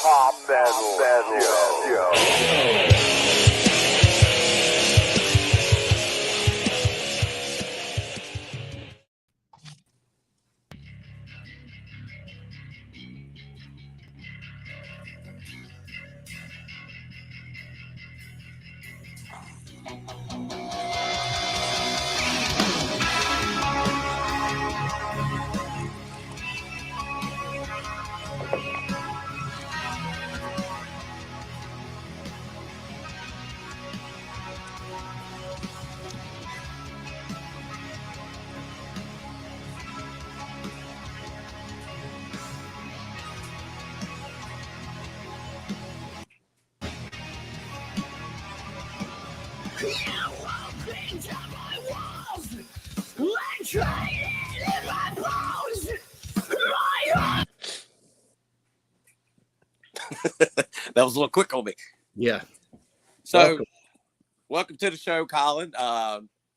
Top Metal Show. That was a little quick on me. Yeah. So, welcome to the show, Colin.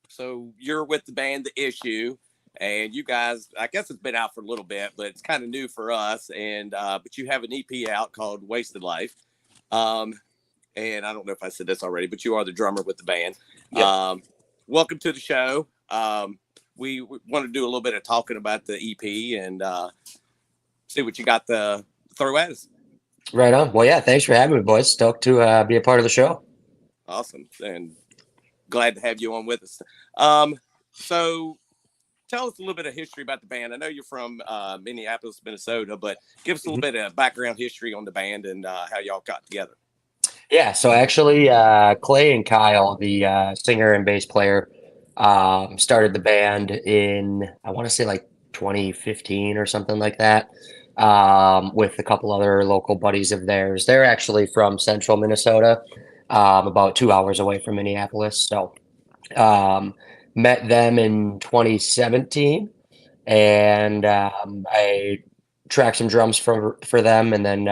So you're with the band The Issue, and you guys, I guess it's been out for a little bit, but it's kind of new for us. And but you have an EP out called Wasted Life. And I don't know if I said this already, but you are the drummer with the band. Yep. Welcome to the show. We want to do a little bit of talking about the EP and see what you got to throw at us. Right on. Well, yeah, thanks for having me, boys. Stoked to be a part of the show. Awesome. And glad to have you on with us. So tell us a little bit of history about the band. I know you're from Minneapolis, Minnesota, but give us a little bit of background history on the band and how y'all got together. Yeah, so actually, Clay and Kyle, the singer and bass player, started the band in, I want to say like 2015 or something like that, with a couple other local buddies of theirs. They're actually from central Minnesota, about 2 hours away from Minneapolis. So met them in 2017, and I tracked some drums for them, and then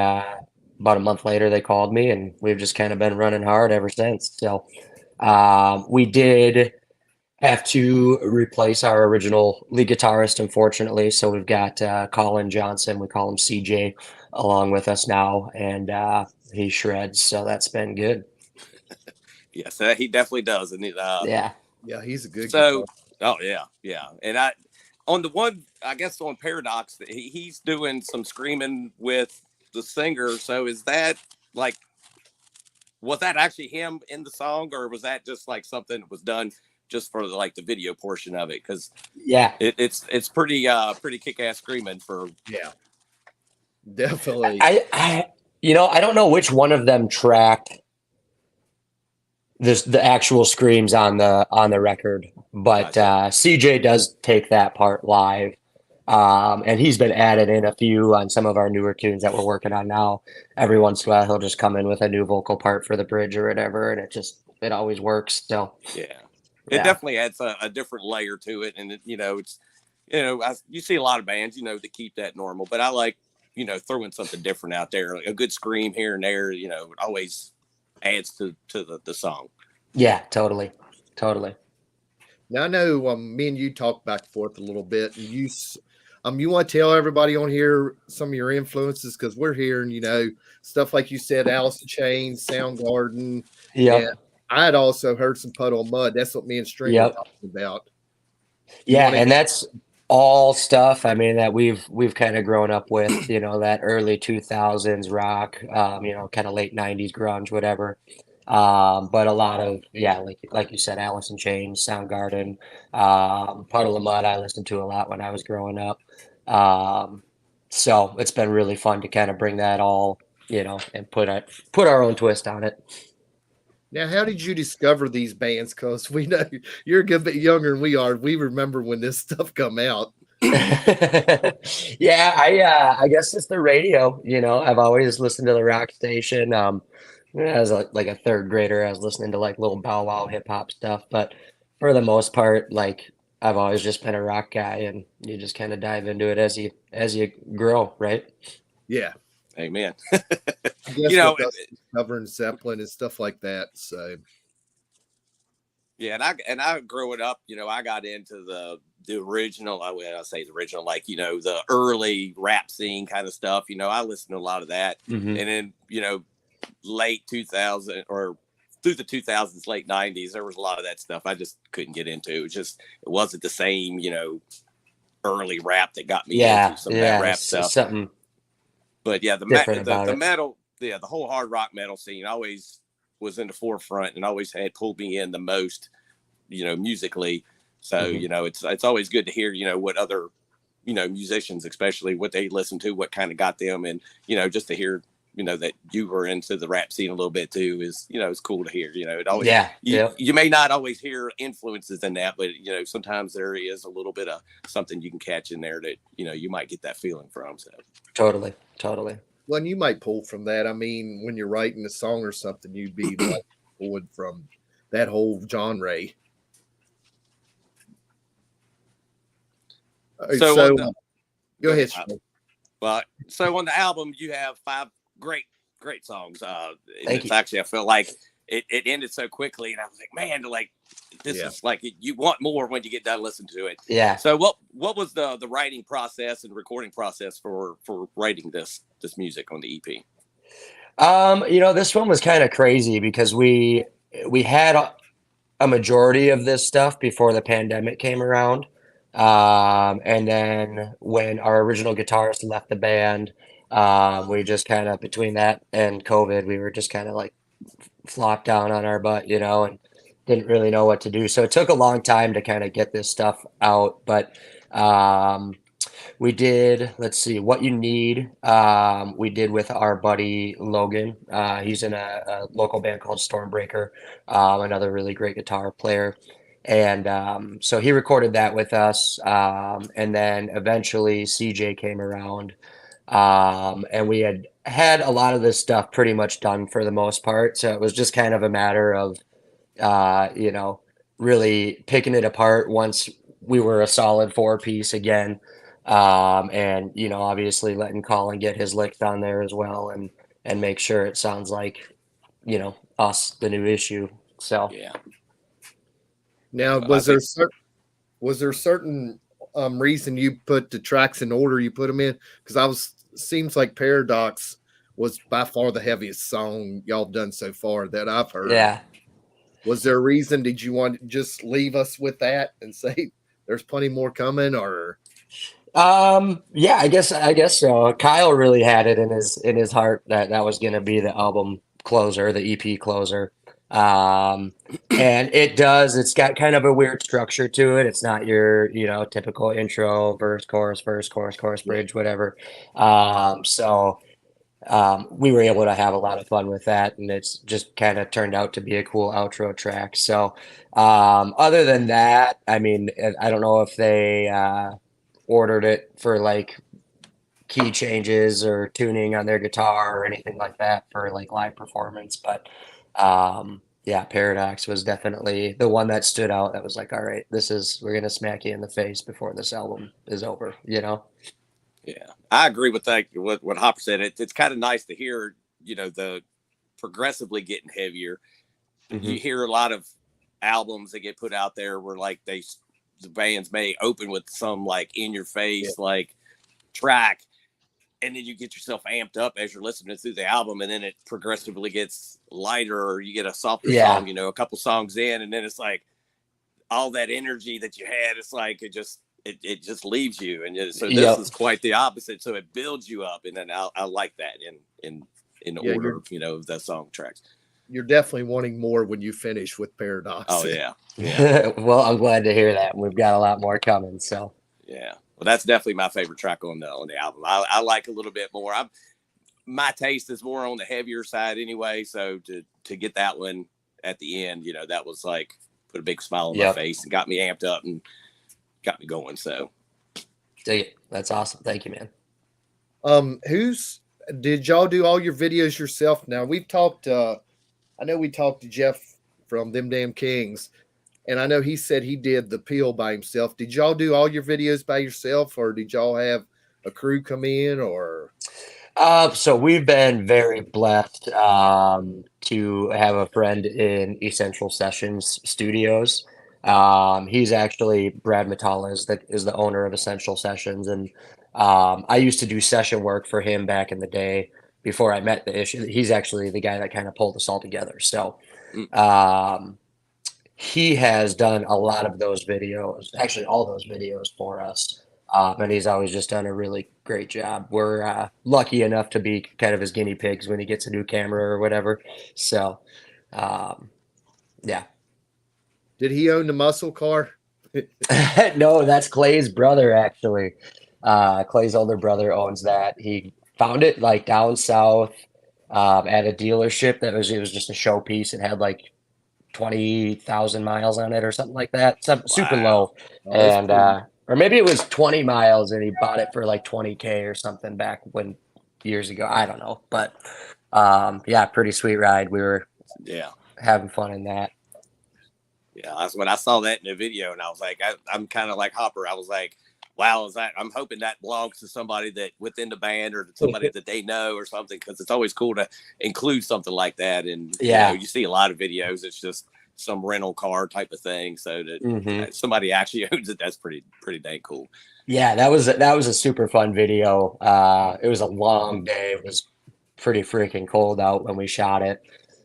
about a month later, they called me, and we've just kind of been running hard ever since. So we did have to replace our original lead guitarist, unfortunately. So we've got Colin Johnson, we call him CJ, along with us now, and he shreds. So that's been good. Yes, he definitely does. And yeah, he's a good. So, oh yeah. And on the one, I guess on Paradox, he's doing some screaming with the singer. So is that like, was that actually him in the song, or was that just like something that was done just for like the video portion of it? Because it's pretty kick-ass screaming for. Yeah, definitely. I don't know which one of them tracked the actual screams on the record, but CJ does take that part live. And he's been added in a few on some of our newer tunes that we're working on now. Every once in a while, he'll just come in with a new vocal part for the bridge or whatever, and it always works. So it definitely adds a different layer to it, and you see a lot of bands that keep that normal, but I like throwing something different out there. A good scream here and there, always adds to the song. Yeah, totally. Now I know me and you talk back and forth a little bit, and you want to tell everybody on here some of your influences, because we're hearing, stuff like you said, Alice in Chains, Soundgarden. Yeah. I had also heard some Puddle of Mud. That's what me and String were talking about. And that's all stuff, I mean, that we've kind of grown up with, that early 2000s rock, kind of late 90s grunge, whatever. But a lot of, like you said, Alice in Chains, Soundgarden, Puddle of Mud I listened to a lot when I was growing up. So it's been really fun to kind of bring that all, and put our own twist on it. Now, how did you discover these bands? Because we know you're a good bit younger than we are. We remember when this stuff come out. I guess it's the radio. I've always listened to the rock station. As like a third grader, I was listening to like little Bow Wow hip hop stuff. But for the most part, like I've always just been a rock guy, and you just kind of dive into it as you grow, right? Yeah. Amen. Covering Zeppelin and stuff like that. So yeah, and I growing up, I got into the original, I say the original, like, the early rap scene kind of stuff. I listened to a lot of that. Mhm. And then, late 2000 or through the 2000s, late 90s, there was a lot of that stuff I just couldn't get into. It wasn't the same, early rap that got me into some of that rap stuff. Something But yeah, different about the it. metal, the whole hard rock metal scene always was in the forefront and always had pulled me in the most, musically. So, it's always good to hear, what other, musicians, especially what they listen to, what kind of got them. And, just to hear, that you were into the rap scene a little bit too is, it's cool to hear, it always, you may not always hear influences in that, but, sometimes there is a little bit of something you can catch in there that, you might get that feeling from. So Totally. Well, and you might pull from that. I mean, when you're writing a song or something, you'd be like pulled from that whole genre. So, go ahead. Well, so on the album, you have 5 great songs. Thank you. Actually, I felt like it ended so quickly, and I was like, man, this is like you want more when you get done listening to it. Yeah. So what was the writing process and recording process for writing this music on the EP? This one was kind of crazy because we had a majority of this stuff before the pandemic came around. And then when our original guitarist left the band, we just kind of, between that and COVID, we were just kind of like flopped down on our butt, and didn't really know what to do. So it took a long time to kind of get this stuff out. But we did, let's see, What You Need, we did with our buddy Logan. He's in a local band called Stormbreaker, another really great guitar player. And so he recorded that with us. And then eventually CJ came around. And we had a lot of this stuff pretty much done for the most part. So it was just kind of a matter of, really picking it apart once we were a solid 4-piece again. And, obviously letting Colin get his licks on there as well and make sure it sounds like, us, the new issue. So, yeah. Now, was there certain reason you put the tracks in order you put them in? Because seems like Paradox was by far the heaviest song y'all done so far that I've heard. Yeah. Was there a reason? Did you want to just leave us with that and say there's plenty more coming, or? Yeah, I guess so. Kyle really had it in his heart that was going to be the album closer, the EP closer. And it's got kind of a weird structure to it. It's not your, typical intro, verse, chorus, bridge, whatever. So we were able to have a lot of fun with that, and it's just kind of turned out to be a cool outro track. So, other than that, I mean, I don't know if they, ordered it for like key changes or tuning on their guitar or anything like that for like live performance, but yeah, Paradox was definitely the one that stood out. That was like, all right, we're gonna smack you in the face before this album is over. Yeah, I agree with that. What Hopper said. It's kind of nice to hear, the progressively getting heavier. Mm-hmm. You hear a lot of albums that get put out there where like the bands may open with some like in your face like track, and then you get yourself amped up as you're listening through the album, and then it progressively gets lighter, or you get a softer song, a couple songs in, and then it's like all that energy that you had, it's like it just leaves you, and so this is quite the opposite. So it builds you up, and then I like that in order of the song tracks. You're definitely wanting more when you finish with Paradox. Oh yeah. Well, I'm glad to hear that. We've got a lot more coming. So yeah, well, that's definitely my favorite track on the album. I like a little bit more. My taste is more on the heavier side anyway. So to get that one at the end, that was like put a big smile on my face and got me amped up and got me going. So dig it. That's awesome. Thank you, man. Did y'all do all your videos yourself? Now we've talked. I know we talked to Jeff from Them Damn Kings, and I know he said he did the peel by himself. Did y'all do all your videos by yourself, or did y'all have a crew come in, or? So we've been very blessed to have a friend in Essential Sessions Studios. He's actually Brad Matala is the owner of Essential Sessions, and I used to do session work for him back in the day before I met the issue. He's actually the guy that kind of pulled us all together. So um, he has done a lot of those videos, actually all those videos for us. And he's always just done a really great job. We're lucky enough to be kind of his guinea pigs when he gets a new camera or whatever. So, yeah. Did he own the muscle car? No, that's Clay's brother, actually. Clay's older brother owns that. He found it like down south at a dealership it was just a showpiece. It had like 20,000 miles on it or something like that. Super low. Oh, that's And pretty- or maybe it was 20 miles and he bought it for like 20K or something back when years ago. I don't know. But yeah, pretty sweet ride. We were Yeah. having fun in that. Yeah, that's when I saw that in the video, and I was like, I'm kind of like Hopper. I was like, wow, I'm hoping that belongs to somebody that within the band or somebody that they know or something, because it's always cool to include something like that. And Yeah. you see a lot of videos, it's just some rental car type of thing. So that somebody actually owns it, that's pretty dang cool. Yeah, that was a super fun video. It was a long day. It was pretty freaking cold out when we shot it.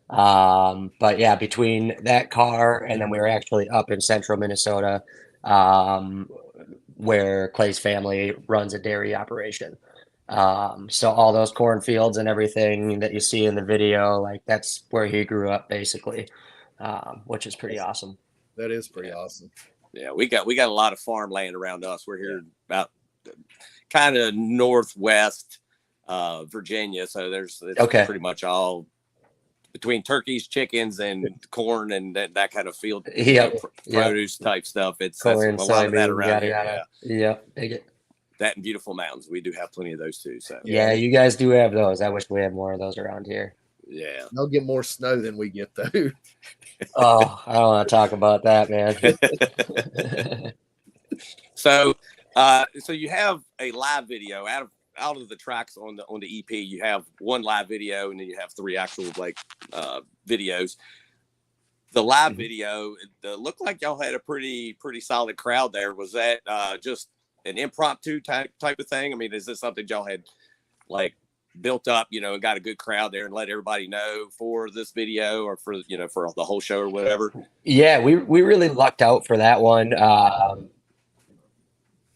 But yeah, between that car and then we were actually up in central Minnesota, where Clay's family runs a dairy operation. So all those cornfields and everything that you see in the video, like that's where he grew up basically, which is pretty awesome. That is pretty awesome. Yeah, we got a lot of farmland around us. We're here about kind of northwest Virginia, so it's pretty much all between turkeys, chickens, and corn and that kind of field produce type stuff. It's corn, a lot of that around here. Yeah, that and beautiful mountains. We do have plenty of those too. So yeah, you guys do have those. I wish we had more of those around here. Yeah, they'll get more snow than we get though. Oh, I don't want to talk about that, man. So you have a live video out of the tracks on the EP. You have one live video, and then you have 3 actual videos. The live video, it looked like y'all had a pretty solid crowd there. Was that just an impromptu type of thing? I mean, is this something y'all had like built up, and got a good crowd there and let everybody know for this video or for for the whole show or whatever? Yeah, we really lucked out for that one.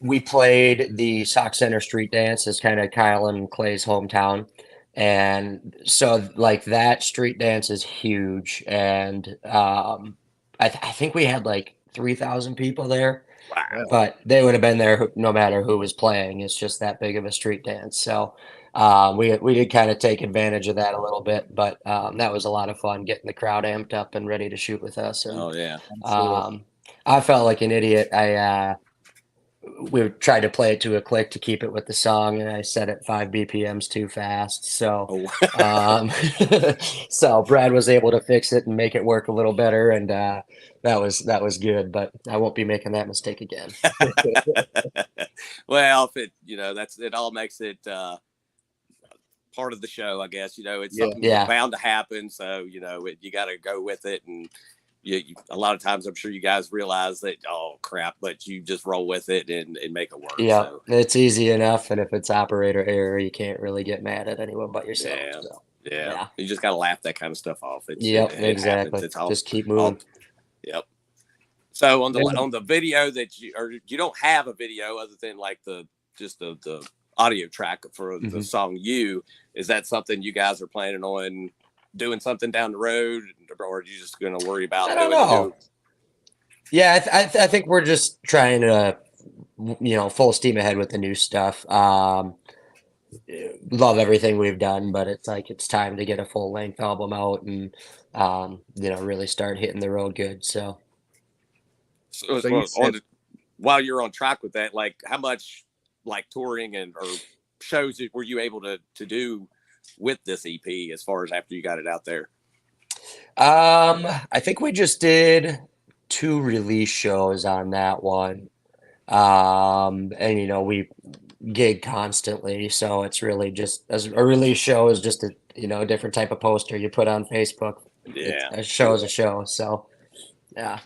We played the Sock Center Street Dance as kind of Kyle and Clay's hometown. And so like that street dance is huge. And I think we had like 3,000 people there. Wow. But they would have been there no matter who was playing. It's just that big of a street dance. So we did kind of take advantage of that a little bit, but that was a lot of fun getting the crowd amped up and ready to shoot with us. And, oh yeah. I felt like an idiot. We tried to play it to a click to keep it with the song, and I set it 5 BPMs too fast. So, so Brad was able to fix it and make it work a little better, and that was good. But I won't be making that mistake again. Well, if it all makes it part of the show, I guess. It's something bound to happen, so you got to go with it and. A lot of times I'm sure you guys realize that, oh crap, but you just roll with it and make it work. Yeah, so. It's easy enough. And if it's operator error, you can't really get mad at anyone but yourself. Yeah. So, yeah. You just got to laugh that kind of stuff off. Exactly. It's all, just keep moving. Yep. So on the video that you don't have a video other than like the audio track for the song is that something you guys are planning on doing something down the road, or are you just going to worry about doing it? Yeah, I think we're just trying to, full steam ahead with the new stuff. Love everything we've done, but it's time to get a full length album out and, really start hitting the road good. So while you're on track with that, like how much like touring or shows were you able to do with this EP as far as after you got it out there? I think we just did 2 release shows on that one. And we gig constantly, so it's really just as a release show is just a different type of poster you put on Facebook. Yeah. A show is a show. So yeah.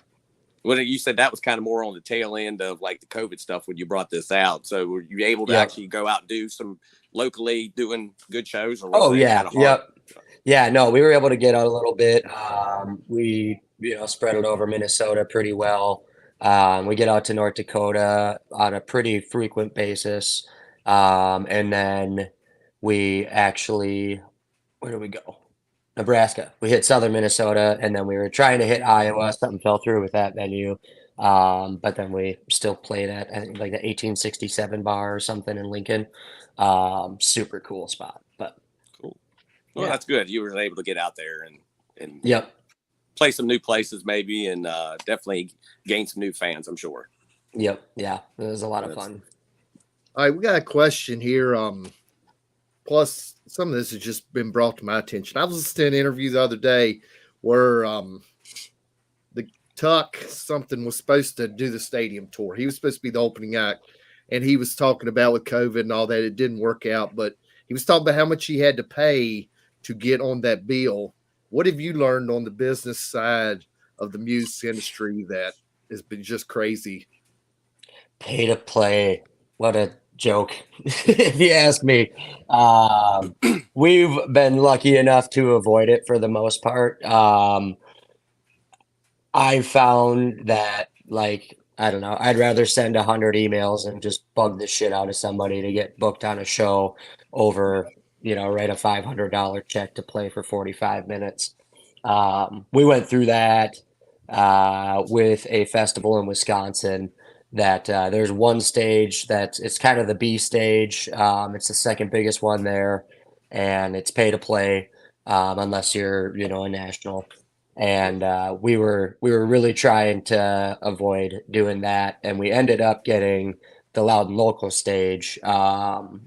Well, you said that was kind of more on the tail end of like the COVID stuff when you brought this out. So were you able to actually go out and do some locally doing good shows, or was it kind of hard? Yep. Yeah, no, we were able to get out a little bit. We, spread it over Minnesota pretty well. We get out to North Dakota on a pretty frequent basis. And then we actually, where did we go? Nebraska. We hit southern Minnesota, and then we were trying to hit Iowa. Something fell through with that venue. But then we still played at, I think, like the 1867 bar or something in Lincoln. Super cool spot. But cool. Well, that's good. You were able to get out there and yep, play some new places maybe, and definitely gain some new fans, I'm sure. Yep. Yeah. It was a lot of fun. All right, we got a question here. Plus, some of this has just been brought to my attention. I was listening to an interview the other day where the Tuck something was supposed to do the stadium tour. He was supposed to be the opening act, and he was talking about with COVID and all that, it didn't work out. But he was talking about how much he had to pay to get on that bill. What have you learned on the business side of the music industry that has been just crazy? Pay to play. What a joke, if you ask me. We've been lucky enough to avoid it for the most part. I found that, like, I don't know, I'd rather send 100 emails and just bug the shit out of somebody to get booked on a show over, write a $500 check to play for 45 minutes. We went through that with a festival in Wisconsin. That there's one stage that it's kind of the B stage. It's the second biggest one there, and it's pay to play unless you're a national. And we were really trying to avoid doing that, and we ended up getting the Loud and Local stage,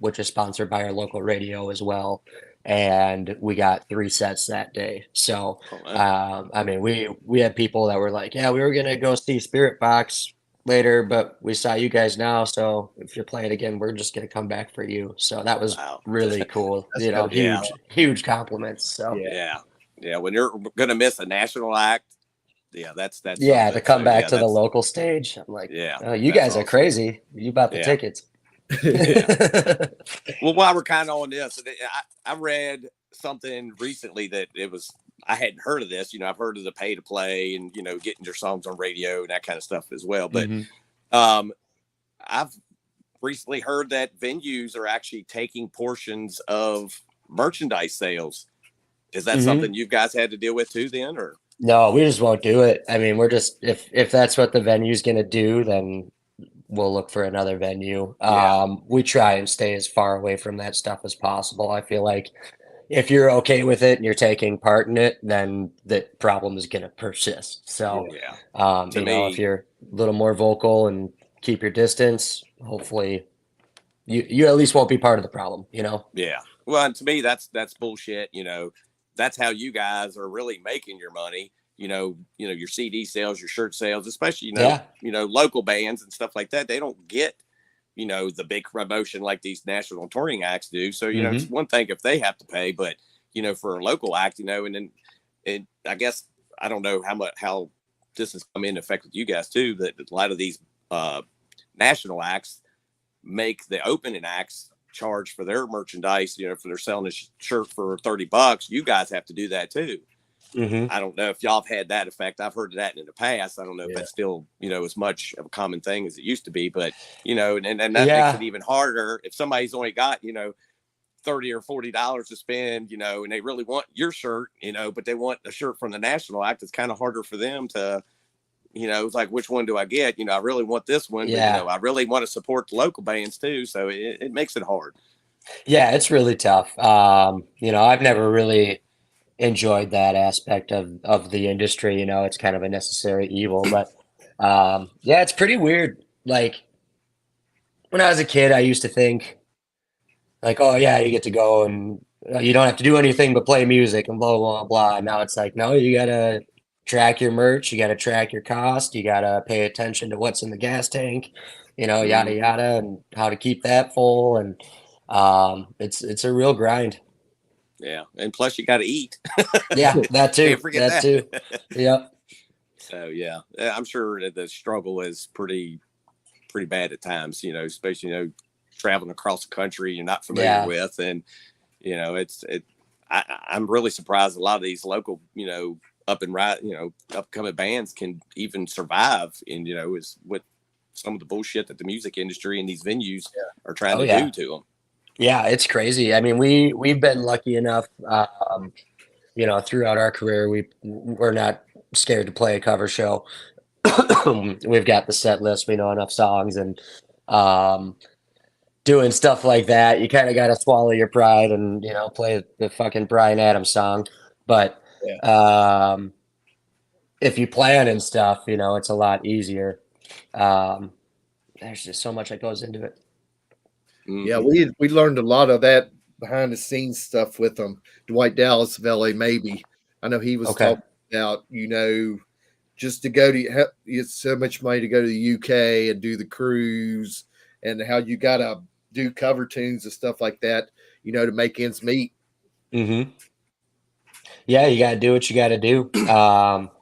which is sponsored by our local radio as well. And we got 3 sets that day. So I mean, we had people that were like, yeah, we were gonna go see Spirit Box later, but we saw you guys now, so if you're playing again, we're just gonna come back for you. So that was really cool. Huge compliments. So yeah, when you're gonna miss a national act, that's to come back to the local stage. I'm like, you guys are crazy. You bought the tickets. Well, while we're kind of on this, I read something recently that I hadn't heard of this. I've heard of the pay to play and, getting your songs on radio and that kind of stuff as well. But I've recently heard that venues are actually taking portions of merchandise sales. Is that something you guys had to deal with too then, or? No, we just won't do it. I mean, we're just, if that's what the venue's going to do, then we'll look for another venue. We try and stay as far away from that stuff as possible. I feel like if you're okay with it and you're taking part in it, then the problem is going to persist. So, if you're a little more vocal and keep your distance, hopefully you at least won't be part of the problem, Yeah. Well, and to me, that's bullshit. That's how you guys are really making your money. Your CD sales, your shirt sales, especially, local bands and stuff like that. They don't get, the big promotion like these national touring acts do. So, it's one thing if they have to pay, but, for a local act, and then I guess, I don't know how this has come into effect with you guys too, that a lot of these national acts make the opening acts charge for their merchandise, if they're selling a shirt for $30, you guys have to do that too. I don't know if y'all have had that effect. I've heard of that in the past. I don't know if that's still, as much of a common thing as it used to be, but, and that makes it even harder if somebody's only got, $30 or $40 to spend, and they really want your shirt, but they want a shirt from the national act. It's kind of harder for them to, it's like, which one do I get? I really want this one, but, I really want to support the local bands too. So it makes it hard. Yeah, it's really tough. I've never really enjoyed that aspect of the industry. It's kind of a necessary evil, but it's pretty weird. Like when I was a kid, I used to think like, oh yeah, you get to go and you don't have to do anything but play music and blah, blah, blah. And now it's like, no, you got to track your merch. You got to track your cost. You got to pay attention to what's in the gas tank, yada, yada, and how to keep that full. And it's a real grind. Yeah. And plus you got to eat. Yeah, that too. Can't forget that too. Yep. So yeah, I'm sure that the struggle is pretty bad at times. Especially traveling across the country you're not familiar with, and it's it. I'm really surprised a lot of these local up and right upcoming bands can even survive, and is with some of the bullshit that the music industry and these venues are trying to do to them. Yeah, it's crazy. I mean, we've been lucky enough, throughout our career, we're not scared to play a cover show. We've got the set list, we know enough songs, and doing stuff like that, you kind of got to swallow your pride and play the fucking Bryan Adams song. But if you plan and stuff, it's a lot easier. There's just so much that goes into it. Yeah, we learned a lot of that behind the scenes stuff with Dwight Dallas of LA Maybe. I know he was talking about, just to go to it's so much money to go to the UK and do the cruise, and how you gotta do cover tunes and stuff like that, to make ends meet. Mm-hmm. Yeah, you gotta do what you gotta do.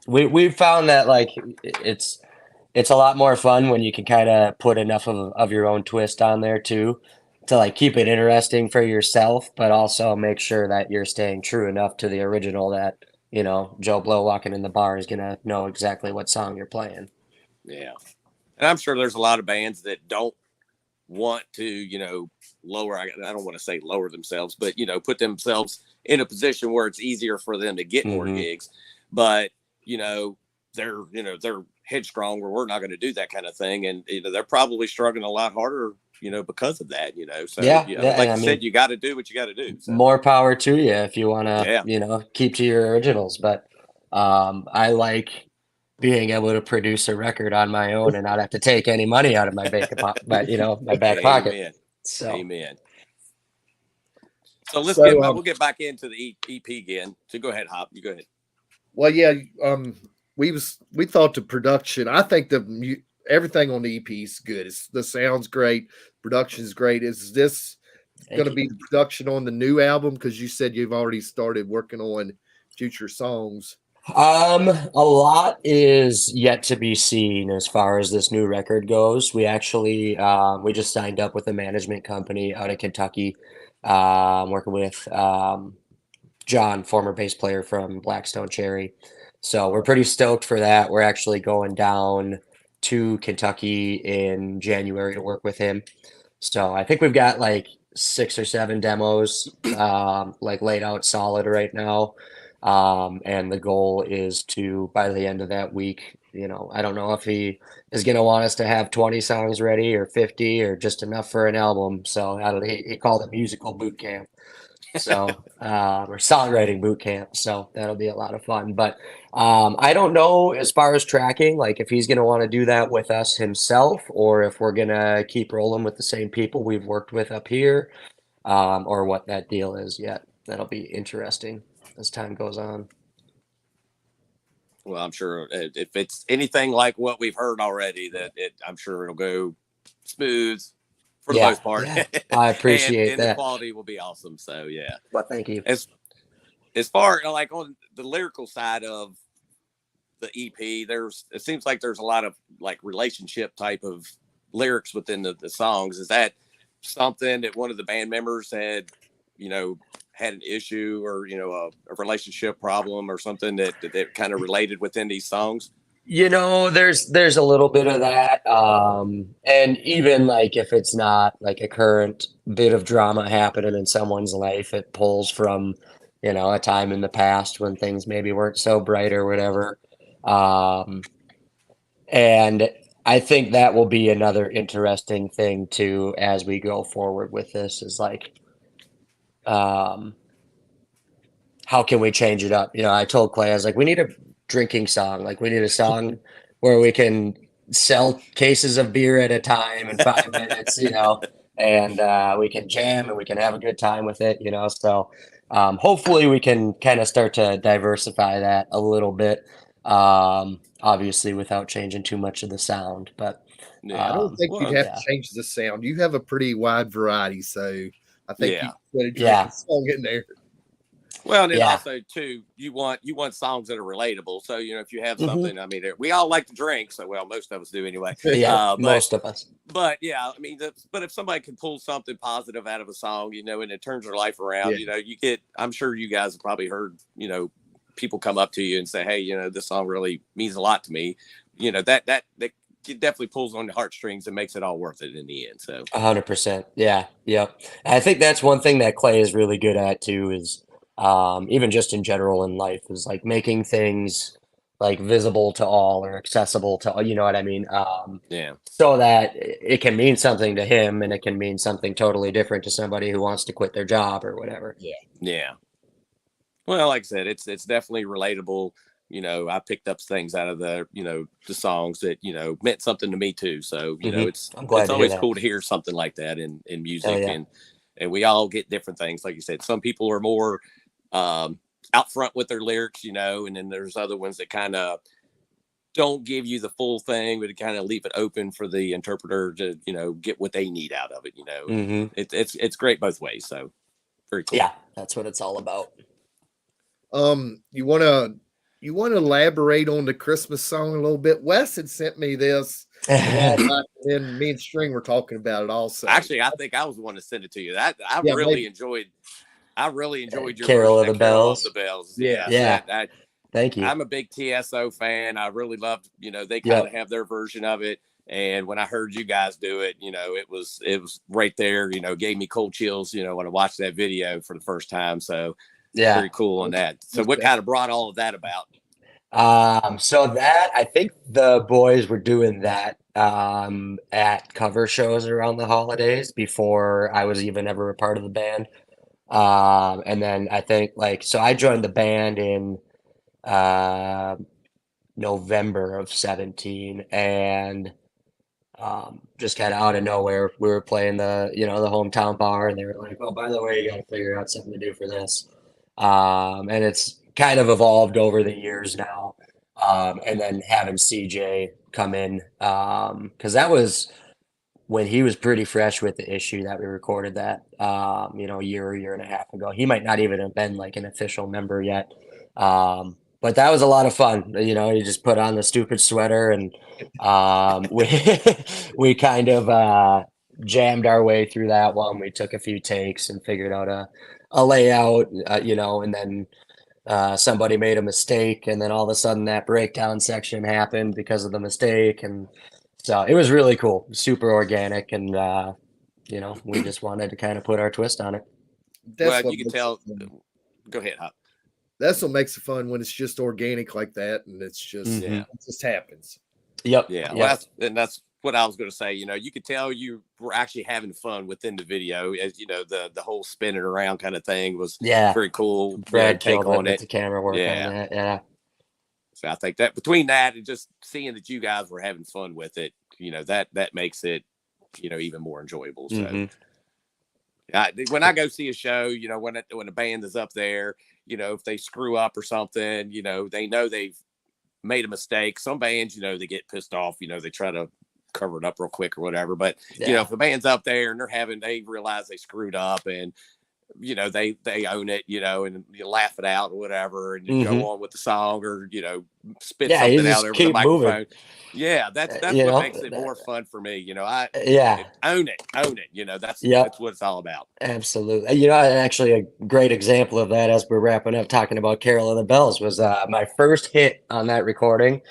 We found that like it's a lot more fun when you can kind of put enough of your own twist on there too, to like keep it interesting for yourself, but also make sure that you're staying true enough to the original that, Joe Blow walking in the bar is going to know exactly what song you're playing. Yeah. And I'm sure there's a lot of bands that don't want to, lower, I don't want to say lower themselves, but, put themselves in a position where it's easier for them to get more gigs. But, they're headstrong where we're not going to do that kind of thing. And, they're probably struggling a lot harder, because of that, so like you said, you got to do what you got to do. So. More power to you if you want to, keep to your originals. But I like being able to produce a record on my own and not have to take any money out of my back pocket. So. Amen. So we'll get back into the EP again. So go ahead, Hop. You go ahead. Well, yeah, we thought the production. I think everything on the EP is good. The sound's great, production's great. Is this going to be production on the new album? Because you said you've already started working on future songs. A lot is yet to be seen as far as this new record goes. We actually we just signed up with a management company out of Kentucky, working with John, former bass player from Blackstone Cherry. So we're pretty stoked for that. We're actually going down to Kentucky in January to work with him. So I think we've got like 6 or 7 demos like laid out solid right now. And the goal is to, by the end of that week, I don't know if he is going to want us to have 20 songs ready or 50 or just enough for an album. So he called it musical boot camp. So, or songwriting boot camp. So that'll be a lot of fun. But I don't know as far as tracking, like if he's going to want to do that with us himself, or if we're going to keep rolling with the same people we've worked with up here, or what that deal is yet. That'll be interesting as time goes on. Well, I'm sure if it's anything like what we've heard already, I'm sure it'll go smooth. For the most part. Yeah. I appreciate and that. The quality will be awesome. So yeah. Well, thank you. As far like on the lyrical side of the EP, it seems like there's a lot of like relationship type of lyrics within the songs. Is that something that one of the band members had an issue or a relationship problem or something that kind of related within these songs? There's a little bit of that. And even like if it's not like a current bit of drama happening in someone's life, it pulls from, a time in the past when things maybe weren't so bright or whatever. And I think that will be another interesting thing too, as we go forward with this is like, how can we change it up? I told Clay, I was like, we need a drinking song. Like we need a song where we can sell cases of beer at a time in 5 minutes, and we can jam and we can have a good time with it, so hopefully we can kind of start to diversify that a little bit, obviously without changing too much of the sound, but I don't think you'd have to change the sound. You have a pretty wide variety, so I think you could put a drinking song in there. Well, and then Yeah. also too, you want songs that are relatable. So if you have Mhm. something, I mean, we all like to drink, so most of us do anyway. Yeah, But most of us. but yeah, I mean, but if somebody can pull something positive out of a song, and it turns their life around, Yeah. you get. I'm sure you guys have probably heard, people come up to you and say, "Hey, this song really means a lot to me." That it definitely pulls on the heartstrings and makes it all worth it in the end. So 100%. Yeah. Yep. I think that's one thing that Clay is really good at too, is even just in general in life, is like making things like visible to all or accessible to all, you know what I mean? yeah, So that it can mean something to him and it can mean something totally different to somebody who wants to quit their job or whatever. yeah. Well, like I said, it's definitely relatable. I picked up things out of the songs that meant something to me too. So I'm glad it's to hear always that. cool to hear something like that in Hell music, yeah. and we all get different things. Like you said, some people are more out front with their lyrics, and then there's other ones that kind of don't give you the full thing, but kind of leave it open for the interpreter to get what they need out of it. Mhm. It's great both ways. So very cool. Yeah, that's what it's all about. You wanna elaborate on the Christmas song a little bit? Wes had sent me this a while back, and then me and String were talking about it also. Actually, I think I was the one to send it to you. That I Yeah, really maybe. enjoyed. I really enjoyed your Carol version of of the Carol of Bells. the Bells. Yeah. Yes, Yeah. Thank you. I'm a big TSO fan. I really loved, they kind Yep. of have their version of it. And when I heard you guys do it, it was right there, gave me cold chills, when I watched that video for the first time. So Yeah. very cool on that. So what kind of brought all of that about? So that I think the boys were doing that at cover shows around the holidays before I was even ever a part of the band. And then I think so I joined the band in uh November of 17, and just kind of out of nowhere we were playing the hometown bar, and they were like, "Oh, by the way, you got to figure out something to do for this." And it's kind of evolved over the years now. And then having CJ come in, because that was when he was pretty fresh with the issue that we recorded that, a year and a half ago. He might not even have been like an official member yet. But that was a lot of fun. You just put on the stupid sweater, and we kind of jammed our way through that one. We took a few takes and figured out a layout, and then somebody made a mistake, and then all of a sudden that breakdown section happened because of the mistake, and so it was really cool, super organic, and we just wanted to kind of put our twist on it. That's Well, what you can makes tell. it fun. Go ahead, Hop. That's what makes it fun, when it's just organic like that, and it's just Yeah. it just happens. Yep. Yeah, Yep. well, that's what I was going to say. You could tell you were actually having fun within the video, as the whole spinning around kind of thing was Yeah. very cool. Brad Take killed it on with it. the camera work Yeah. on that. Yeah. So I think that between that and just seeing that you guys were having fun with it, that makes it, even more enjoyable. So Mhm. when I go see a show, when a band is up there, if they screw up or something, they know they've made a mistake. Some bands, they get pissed off, they try to cover it up real quick or whatever. But, Yeah. if the band's up there and they realize they screwed up, and, they own it, and you laugh it out or whatever, and you go on with the song, or, spit Yeah, you something out just there with the keep moving. microphone. Yeah, that's what makes it more fun for me. Yeah. Own it. That's Yep. that's what it's all about. Absolutely. Actually, a great example of that, as we're wrapping up talking about Carol of the Bells, was my first hit on that recording.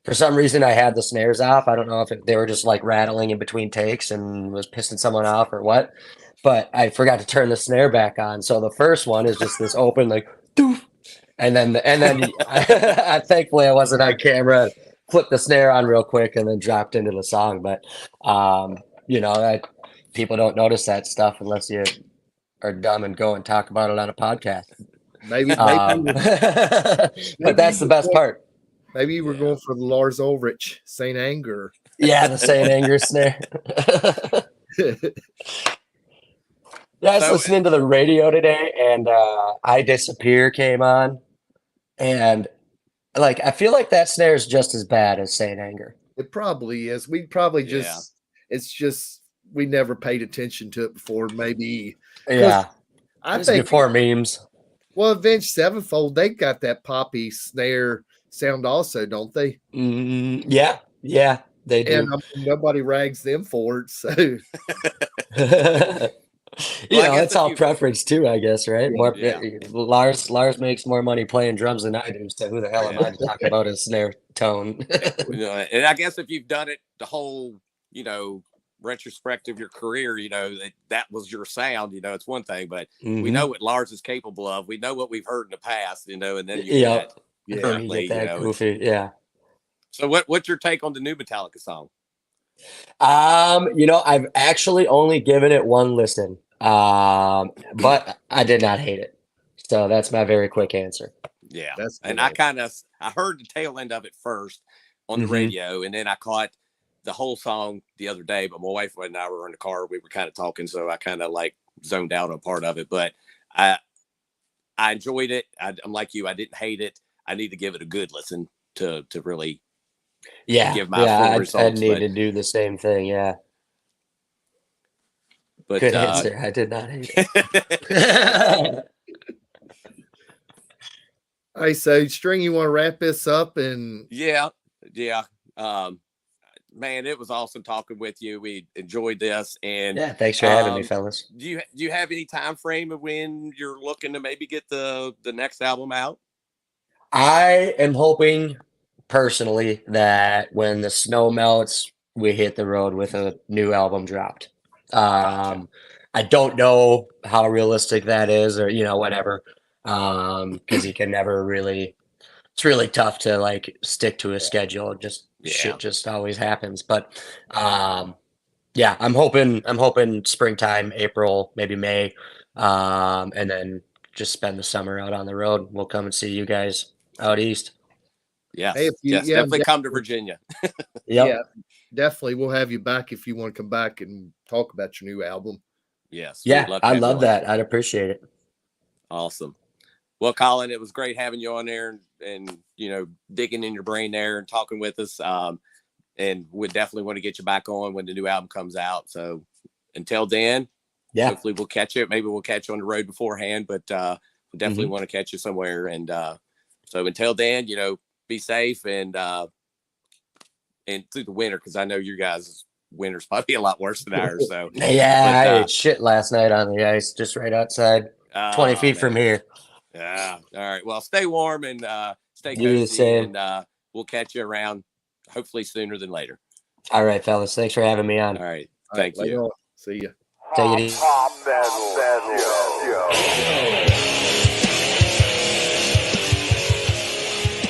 For some reason, I had the snares off. I don't know if they were just like rattling in between takes and was pissing someone off or what, but I forgot to turn the snare back on. So the first one is just this open, like, doof. And then thankfully I wasn't on camera. Flipped the snare on real quick and then dropped into the song. But that people don't notice that stuff unless you are dumb and go and talk about it on a podcast. Maybe, But that's the best part. Maybe you were going for the Lars Ulrich Saint Anger. Yeah, the Saint Anger snare. Yeah, I was listening to the radio today, and I Disappear came on, and I feel like that snare is just as bad as Saint Anger. It probably is. We probably Yeah. it's just we never paid attention to it before. Maybe. Yeah, I it's think before memes. Well, Avenged Sevenfold, they got that poppy snare sound also, don't they? Yeah, they And do. nobody rags them for it. So You Well, I know, guess it's if all you, preference too, I guess, right? yeah, More yeah, Lars makes more money playing drums than I do, so who the hell am yeah, I to talk about his snare tone? and I guess if you've done it the whole, retrospect of your career, that was your sound. It's one thing, but we Hmm. know what Lars is capable of. We know what we've heard in the past, and then you get Yep. that yeah. And you get differently. that goofy, yeah. So what's your take on the new Metallica song? I've actually only given it one listen, but I did not hate it. So that's my very quick answer. Yeah, That's and good. I heard the tail end of it first on the Hmm. radio, and then I caught the whole song the other day. But my wife and I were in the car; we were kind of talking, so I kind of like zoned out on part of it. But I I enjoyed it. I'm like you; I didn't hate it. I need to give it a good listen to really Yeah, give my yeah, full I results. need to do the same thing. Yeah, But good answer. I did not hate it. Hey, so String, you want to wrap this up? And yeah, yeah. Um, man, it was awesome talking with you. We enjoyed this, and Yeah, thanks for having me, um, fellas. do you have any time frame of when you're looking to maybe get the next album out? I am hoping personally that when the snow melts, we hit the road with a new album dropped. Gotcha. Um, I don't know how realistic that is, or whatever, because you can never really. It's really tough to like stick to a schedule. Just Yeah, shit just always happens. But um, yeah, I'm hoping springtime, April, maybe May, and then just spend the summer out on the road. We'll come and see you guys out east. hey, if yes, you, yes. yeah, Definitely come to Virginia. yeah, Yep. definitely, we'll have you back if you want to come back and talk about your new album. Yes, we'd Yeah, love to I have you love on. that. I'd appreciate it. Awesome. Well, Colin, it was great having you on there and digging in your brain there and talking with us. And we definitely want to get you back on when the new album comes out. So until then, Yeah. hopefully we'll catch you. Maybe we'll catch you on the road beforehand, but we definitely Hmm. want to catch you somewhere. And so until then, be safe and through the winter, because I know you guys' winter's probably a lot worse than ours. So, Yeah, but I ate shit last night on the ice, just right outside, 20 oh feet from man, here. yeah. All right. Well, stay warm and stay You do the cozy, same. and we'll catch you around hopefully sooner than later. All right, fellas. Thanks for having me on. All right. All right, Thank later you. on. See ya. Take it easy. Pop Metal Show.